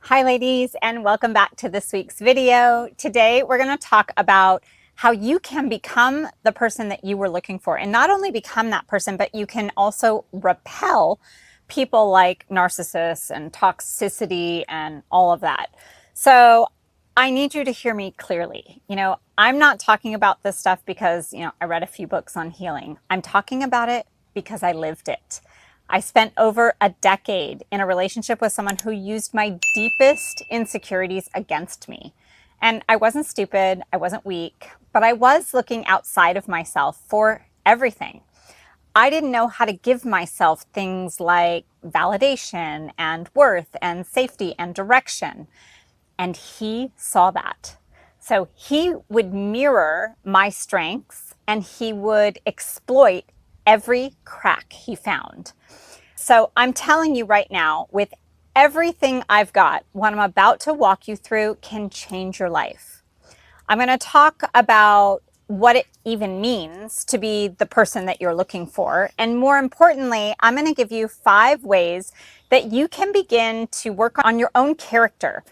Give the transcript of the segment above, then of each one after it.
Hi ladies, and welcome back to this week's video. Today we're going to talk about how you can become the person that you were looking for, and not only become that person, but you can also repel people like narcissists and toxicity and all of that. So I need you to hear me clearly. I'm not talking about this stuff because, I read a few books on healing. I'm talking about it because I lived it. I spent over a decade in a relationship with someone who used my deepest insecurities against me. And I wasn't stupid, I wasn't weak, but I was looking outside of myself for everything. I didn't know how to give myself things like validation and worth and safety and direction. And he saw that. So he would mirror my strengths and he would exploit every crack he found. So I'm telling you right now, with everything I've got, what I'm about to walk you through can change your life. I'm going to talk about what it even means to be the person that you're looking for. And more importantly, I'm going to give you 5 ways that you can begin to work on your own character,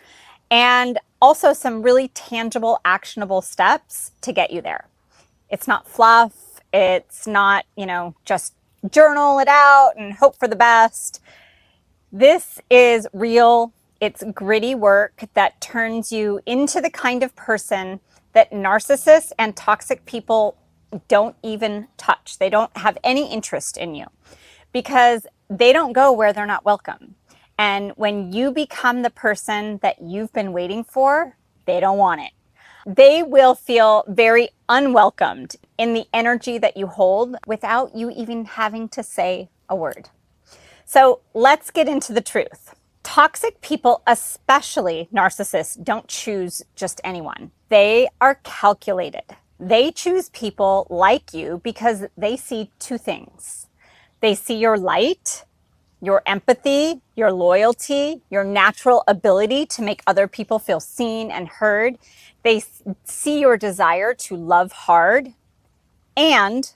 and also some really tangible, actionable steps to get you there. It's not fluff. It's not, just journal it out and hope for the best. This is real. It's gritty work that turns you into the kind of person that narcissists and toxic people don't even touch. They don't have any interest in you because they don't go where they're not welcome. And when you become the person that you've been waiting for, they don't want it. They will feel very unwelcomed in the energy that you hold without you even having to say a word. So let's get into the truth. Toxic people, especially narcissists, don't choose just anyone. They are calculated. They choose people like you because they see 2 things. They see your light, your empathy, your loyalty, your natural ability to make other people feel seen and heard. They see your desire to love hard, and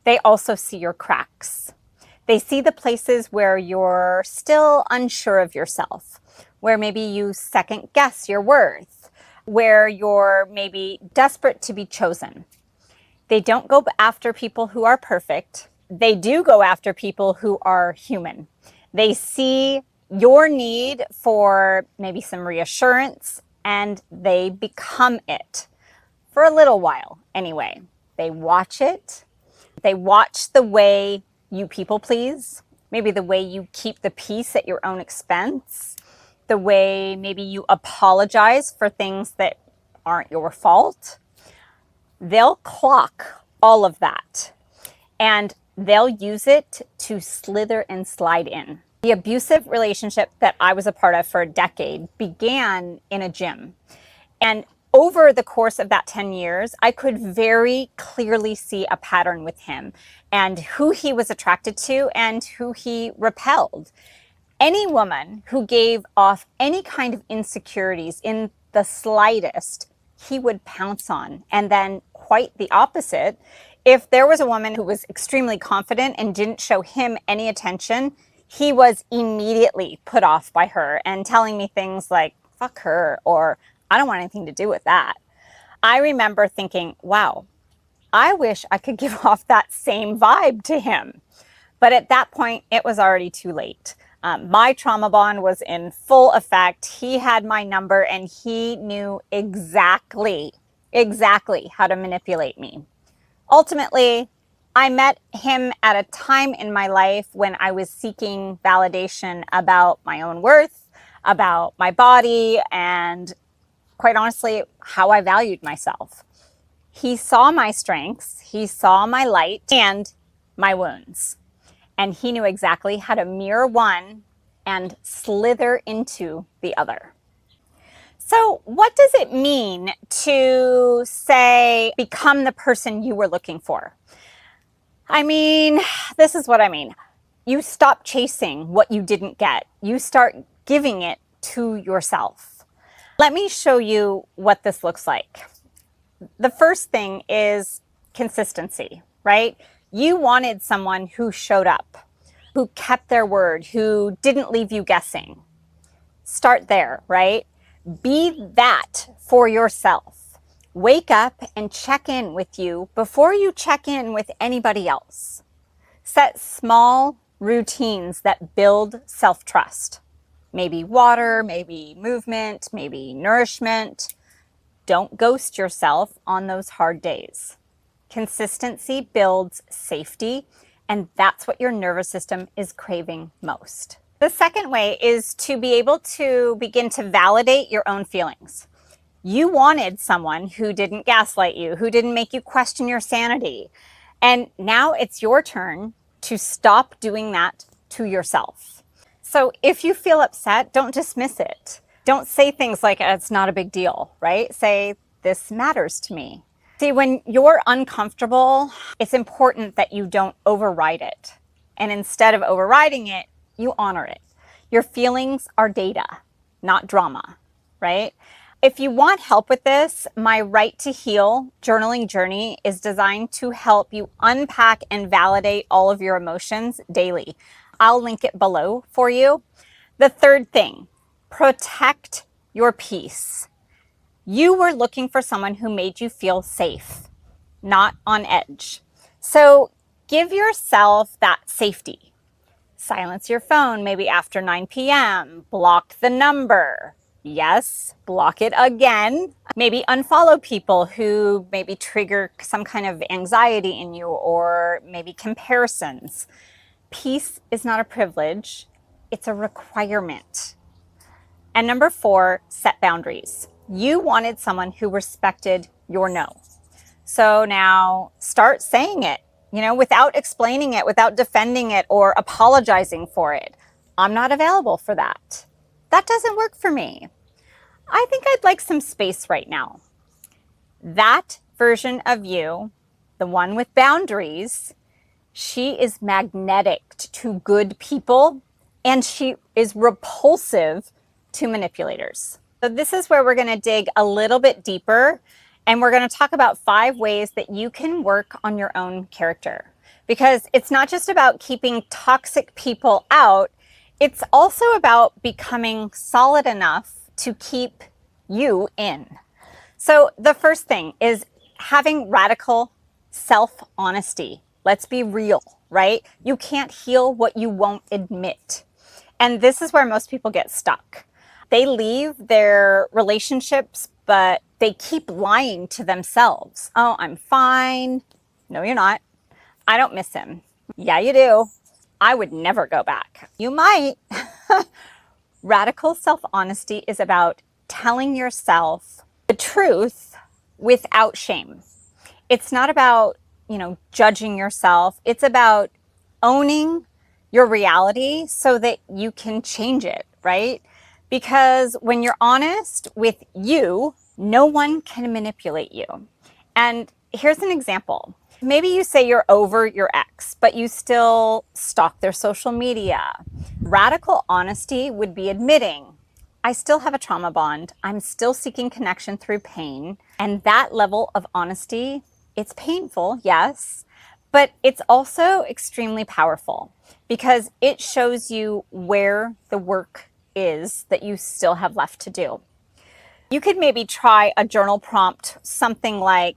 they also see your cracks. They see the places where you're still unsure of yourself, where maybe you second guess your worth, where you're maybe desperate to be chosen. They don't go after people who are perfect. They do go after people who are human. They see your need for maybe some reassurance, and they become it for a little while anyway. They watch it. They watch the way you people please, maybe the way you keep the peace at your own expense, the way maybe you apologize for things that aren't your fault. They'll clock all of that, and they'll use it to slither and slide in. The abusive relationship that I was a part of for a decade began in a gym. And over the course of that 10 years, I could very clearly see a pattern with him and who he was attracted to and who he repelled. Any woman who gave off any kind of insecurities in the slightest, he would pounce on. And then quite the opposite. If there was a woman who was extremely confident and didn't show him any attention, he was immediately put off by her and telling me things like, fuck her, or I don't want anything to do with that. I remember thinking, wow, I wish I could give off that same vibe to him. But at that point, it was already too late. My trauma bond was in full effect. He had my number and he knew exactly how to manipulate me. Ultimately, I met him at a time in my life when I was seeking validation about my own worth, about my body, and quite honestly, how I valued myself. He saw my strengths, he saw my light and my wounds, and he knew exactly how to mirror one and slither into the other. So what does it mean to say, become the person you were looking for? I mean, this is what I mean. You stop chasing what you didn't get. You start giving it to yourself. Let me show you what this looks like. The first thing is consistency, right? You wanted someone who showed up, who kept their word, who didn't leave you guessing. Start there, right? Be that for yourself. Wake up and check in with you before you check in with anybody else. Set small routines that build self-trust. Maybe water, maybe movement, maybe nourishment. Don't ghost yourself on those hard days. Consistency builds safety, and that's what your nervous system is craving most. The second way is to be able to begin to validate your own feelings. You wanted someone who didn't gaslight you, who didn't make you question your sanity. And now it's your turn to stop doing that to yourself. So if you feel upset, don't dismiss it. Don't say things like, it's not a big deal, right? Say, this matters to me. See, when you're uncomfortable, it's important that you don't override it. And instead of overriding it, you honor it. Your feelings are data, not drama, right? If you want help with this, my Right to Heal journaling journey is designed to help you unpack and validate all of your emotions daily. I'll link it below for you. The third thing, protect your peace. You were looking for someone who made you feel safe, not on edge. So give yourself that safety. Silence your phone maybe after 9 p.m. Block the number. Yes, block it again. Maybe unfollow people who maybe trigger some kind of anxiety in you, or maybe comparisons. Peace is not a privilege, it's a requirement. And number 4, set boundaries. You wanted someone who respected your no. So now start saying it, without explaining it, without defending it or apologizing for it. I'm not available for that. That doesn't work for me. I think I'd like some space right now. That version of you, the one with boundaries, she is magnetic to good people, and she is repulsive to manipulators. So this is where we're going to dig a little bit deeper, and we're going to talk about 5 ways that you can work on your own character. Because it's not just about keeping toxic people out, it's also about becoming solid enough to keep you in. So the first thing is having radical self-honesty. Let's be real, right? You can't heal what you won't admit. And this is where most people get stuck. They leave their relationships, but they keep lying to themselves. Oh, I'm fine. No, you're not. I don't miss him. Yeah, you do. I would never go back. You might. Radical self-honesty is about telling yourself the truth without shame. It's not about, judging yourself. It's about owning your reality so that you can change it, right? Because when you're honest with you, no one can manipulate you. And here's an example. Maybe you say you're over your ex, but you still stalk their social media. Radical honesty would be admitting, I still have a trauma bond. I'm still seeking connection through pain. And that level of honesty, it's painful, yes, but it's also extremely powerful because it shows you where the work is that you still have left to do. You could maybe try a journal prompt, something like,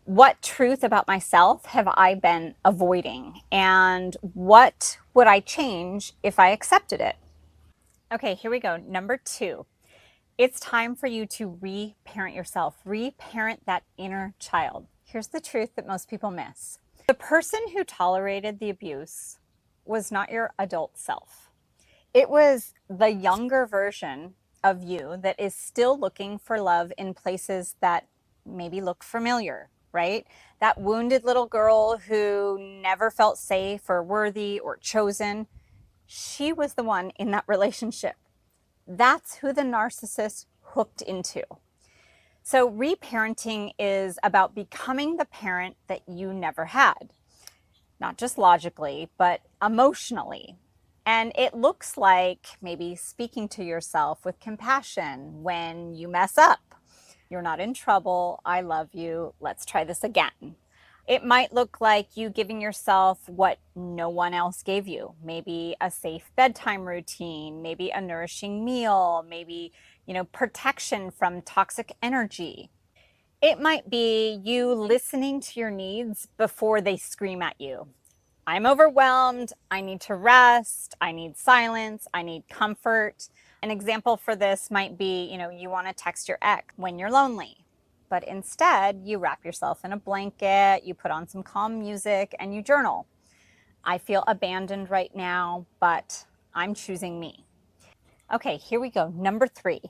what truth about myself have I been avoiding? And what would I change if I accepted it? Okay, here we go. Number 2, it's time for you to reparent yourself, reparent that inner child. Here's the truth that most people miss. The person who tolerated the abuse was not your adult self. It was the younger version of you that is still looking for love in places that maybe look familiar, right? That wounded little girl who never felt safe or worthy or chosen. She was the one in that relationship. That's who the narcissist hooked into. So reparenting is about becoming the parent that you never had, not just logically, but emotionally. And it looks like maybe speaking to yourself with compassion when you mess up. You're not in trouble. I love you. Let's try this again. It might look like you giving yourself what no one else gave you. Maybe a safe bedtime routine, maybe a nourishing meal, maybe, protection from toxic energy. It might be you listening to your needs before they scream at you. I'm overwhelmed. I need to rest. I need silence. I need comfort. An example for this might be, you want to text your ex when you're lonely, but instead you wrap yourself in a blanket, you put on some calm music, and you journal. I feel abandoned right now, but I'm choosing me. Okay, here we go. Number 3.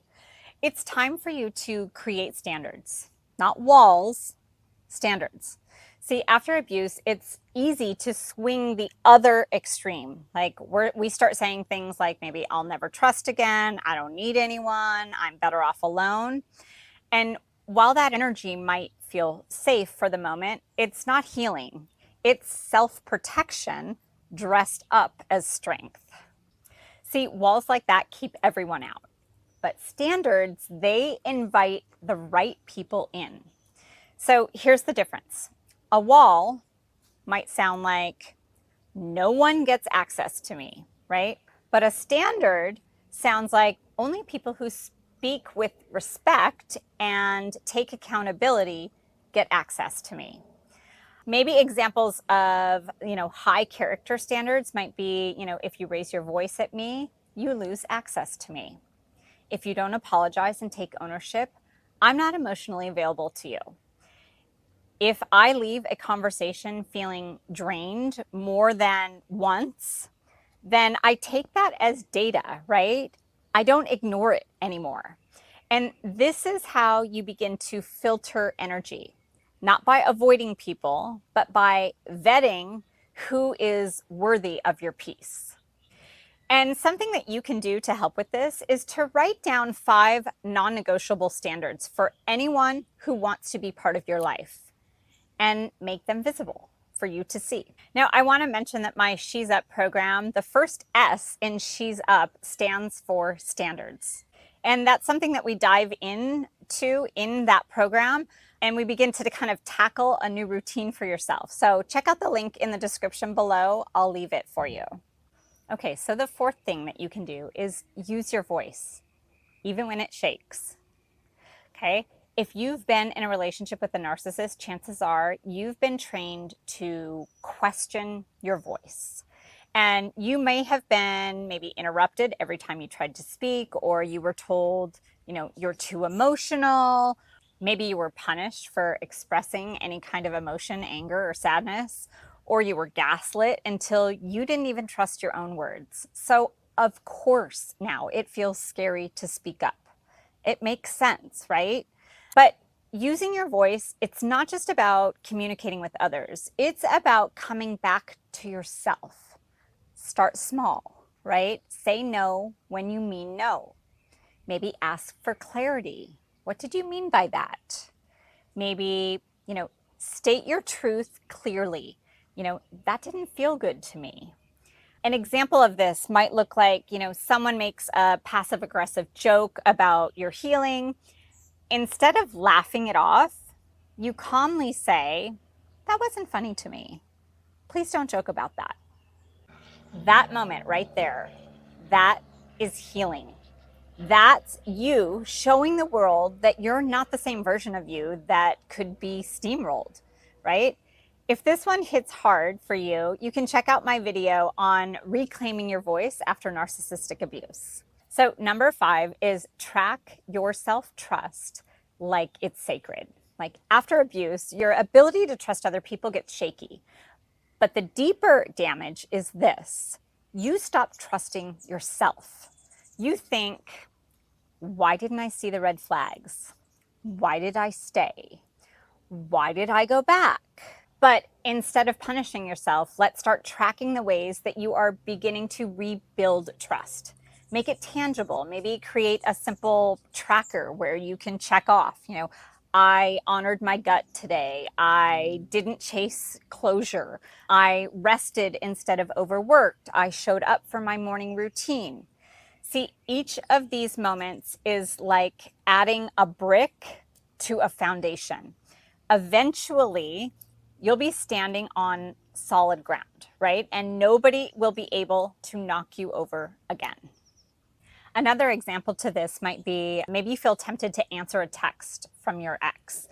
It's time for you to create standards, not walls, standards. See, after abuse, it's easy to swing the other extreme. Like we start saying things like maybe I'll never trust again, I don't need anyone, I'm better off alone. And while that energy might feel safe for the moment, it's not healing. It's self-protection dressed up as strength. See, walls like that keep everyone out. But standards, they invite the right people in. So here's the difference. A wall might sound like no one gets access to me, right? But a standard sounds like only people who speak with respect and take accountability get access to me. Maybe examples of, high character standards might be, if you raise your voice at me, you lose access to me. If you don't apologize and take ownership, I'm not emotionally available to you. If I leave a conversation feeling drained more than once, then I take that as data, right? I don't ignore it anymore. And this is how you begin to filter energy, not by avoiding people, but by vetting who is worthy of your peace. And something that you can do to help with this is to write down 5 non-negotiable standards for anyone who wants to be part of your life and make them visible for you to see. Now, I want to mention that my She's Up program, the first S in She's Up stands for standards. And that's something that we dive into in that program, and we begin to kind of tackle a new routine for yourself. So check out the link in the description below. I'll leave it for you. Okay, so the 4th thing that you can do is use your voice, even when it shakes. Okay, if you've been in a relationship with a narcissist, chances are you've been trained to question your voice. And you may have been maybe interrupted every time you tried to speak, or you were told, you're too emotional. Maybe you were punished for expressing any kind of emotion, anger, or sadness, or you were gaslit until you didn't even trust your own words. So of course now it feels scary to speak up. It makes sense, right? But using your voice, it's not just about communicating with others. It's about coming back to yourself. Start small, right? Say no when you mean no. Maybe ask for clarity. What did you mean by that? Maybe, state your truth clearly. That didn't feel good to me. An example of this might look like, someone makes a passive-aggressive joke about your healing. Instead of laughing it off, you calmly say, that wasn't funny to me. Please don't joke about that. That moment right there, that is healing. That's you showing the world that you're not the same version of you that could be steamrolled, right? If this one hits hard for you, you can check out my video on reclaiming your voice after narcissistic abuse. So number 5 is track your self-trust like it's sacred. Like after abuse, your ability to trust other people gets shaky. But the deeper damage is this. You stop trusting yourself. You think, why didn't I see the red flags? Why did I stay? Why did I go back? But instead of punishing yourself, let's start tracking the ways that you are beginning to rebuild trust. Make it tangible. Maybe create a simple tracker where you can check off, I honored my gut today. I didn't chase closure. I rested instead of overworked. I showed up for my morning routine. See, each of these moments is like adding a brick to a foundation. Eventually, you'll be standing on solid ground, right? And nobody will be able to knock you over again. Another example to this might be maybe you feel tempted to answer a text from your ex,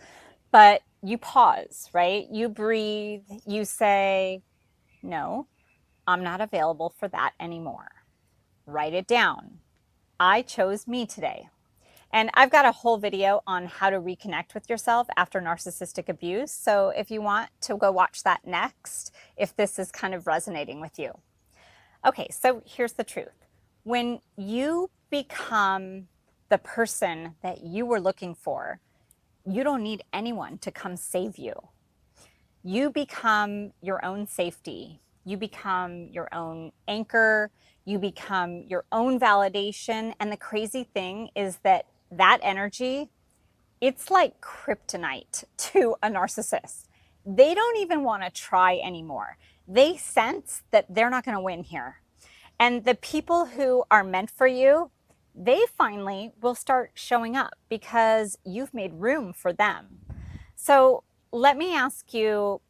but you pause, right? You breathe, you say, no, I'm not available for that anymore. Write it down. I chose me today. And I've got a whole video on how to reconnect with yourself after narcissistic abuse. So if you want to go watch that next, if this is kind of resonating with you. Okay, so here's the truth. When you become the person that you were looking for, you don't need anyone to come save you. You become your own safety. You become your own anchor. You become your own validation. And the crazy thing is that energy, it's like kryptonite to a narcissist. They don't even want to try anymore. They sense that they're not going to win here. And the people who are meant for you, they finally will start showing up because you've made room for them. So let me ask you,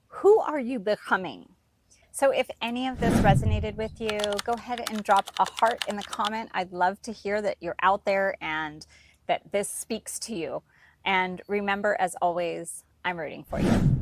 who are you becoming? So if any of this resonated with you, go ahead and drop a heart in the comment. I'd love to hear that you're out there and that this speaks to you. And remember, as always, I'm rooting for you.